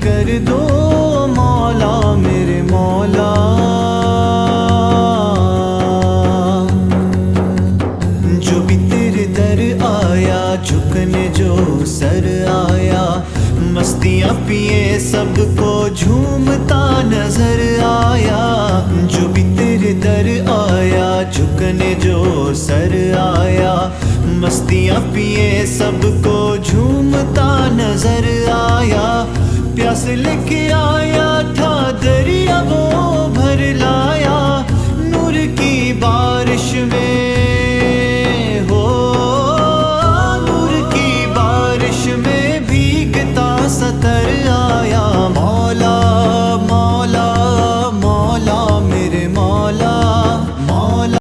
کر دو مولا میرے مولا، جو بھی تیرے در آیا جھکنے جو سر آیا، مستیاں پیے سب کو جھومتا نظر آیا، جو بھی تیرے در آیا جھکنے جو سر آیا، مستیاں پیے سب کو جھومتا نظر آیا، پیاس لے کے آیا تھا دریا وہ بھر لایا، نور کی بارش میں